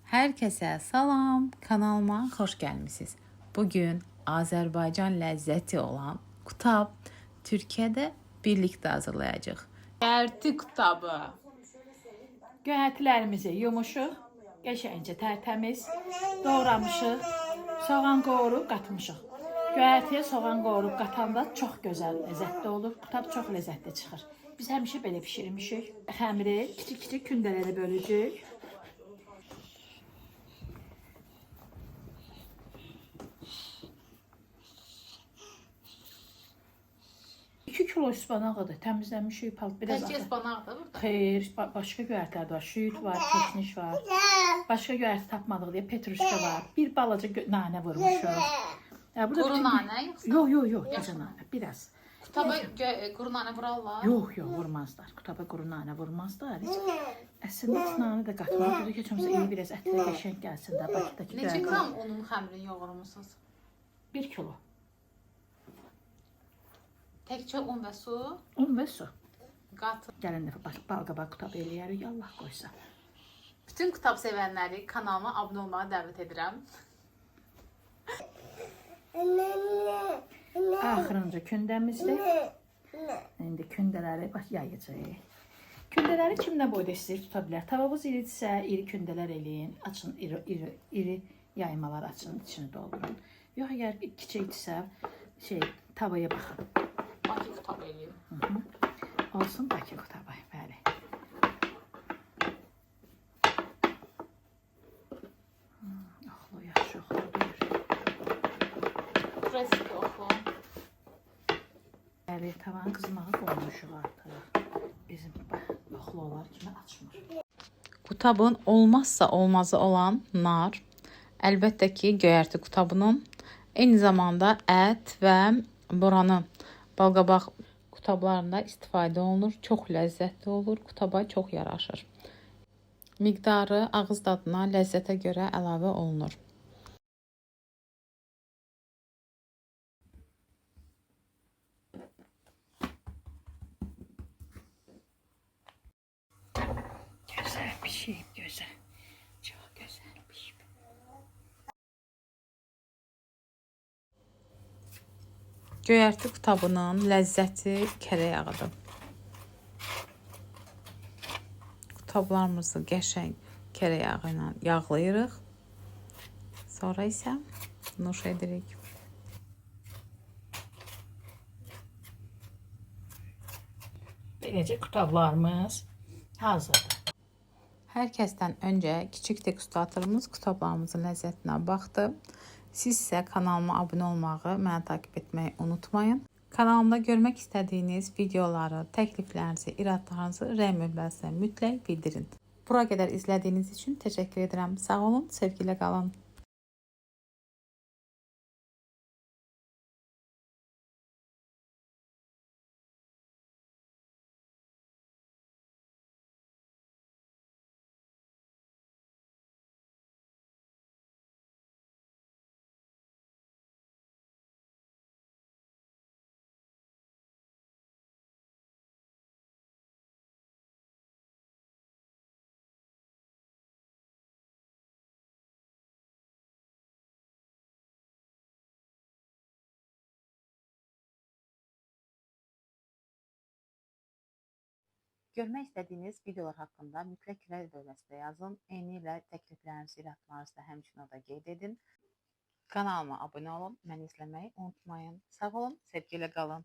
Herkese salam, kanalıma xoş gəlmisiniz. Bugün Azərbaycan ləzzəti olan qutab Türkiyədə birlikdə hazırlayacağıq. Göyərti qutabı. Göyərtilərimizi yumuşuq, qəşəngcə tərtəmiz doğramışıq, soğan qovurub qatmışıq. Göyərtiyə soğan qovurub qatanda çox gözəl, ləzzətli olur. Qutab çox ləzzətli çıxır. Biz həmişə belə bişirmişik. Xəmiri kiçik-kiçik kündələrə böləcəyik. 2 kilo ıspanağıdır, təmizlənmişik, biraz Təkcə ıspanaqdır burada? Xeyr, başqa göyərtilər var, şüyüt var, keşniş var. Başqa göyərti tapmadıq deyə petruşka var. Bir balaca nanə vurmuşuq. Quru nanə yoxsa? Yox, təzə nanə, biraz. Qutaba quru nanə vurarlar? Yox, vurmazlar. Qutaba quru nanə vurmazlar. Əslində nanə də qatmalıdır ki, heç olmasa biraz ətlə qəşəng gəlsin də. Bakıdakı Neçə qram unun xəmirini yoğurmusunuz? 1 kilo. Təkcə un və su? Un və su. Qatı. Gələn dəfə balqabaq qutab eləyərik, Allah qoysa. Bütün qutab sevənləri kanalıma abunə olmağa dəvət edirəm. Axırıncı kündəmizdir. İndi kündələri yayacağıq. Kündələri kim nə boyda istəyir tuta bilər. Tavamız iridirsə, iri kündələr eləyin. Açın, iri yaymalar açın, içini doldurun. Yox, əgər kiçikdirsə, tavaya baxın. Bakı qutab eləyim. Olsun Bakı qutabı, bəli. Oxlu, yaxşı oxludur. Respi oxlu. Bəli, tavanın qızmağı qoymuşuq artıq. Bizim oxlu olar kimi açmır. Qutabın olmazsa olmazı olan nar. Əlbəttə ki, göyərti qutabının eyni zamanda ət və buranı balqabaq qutablarında istifadə olunur. Çox ləzzətli olur, qutaba çox yaraşır. Miqdarı ağız dadına, ləzzətə görə əlavə olunur. Gözəl pişib, gözəl. Çox gözəl pişib. Göyərti qutabının ləzzəti kərə yağıdır. Qutablarımızı qəşəng kərə yağı ilə yağlayırıq. Sonra isə nuş edirik. Beləcə qutablarımız hazırdır. Hər kəsdən öncə kiçik degustatorumuz qutablarımızın ləzzətinə baxdı. Siz isə kanalıma abunə olmağı, məni takip etməyi unutmayın. Kanalımda görmək istədiyiniz videoları, təkliflərinizi, iradlarınızı rəy bölməsinə mütləq bildirin. Bura qədər izlədiyiniz üçün təşəkkür edirəm. Sağ olun, sevgilə qalın. Görmək istədiyiniz videolar haqqında mütləq rəy bölməsinə yazın. Eyni ilə təkliflərinizi, iradlarınızı da həmçinin orada qeyd edin. Kanalıma abunə olun, məni izləməyi unutmayın. Sağ olun, sevgilə qalın.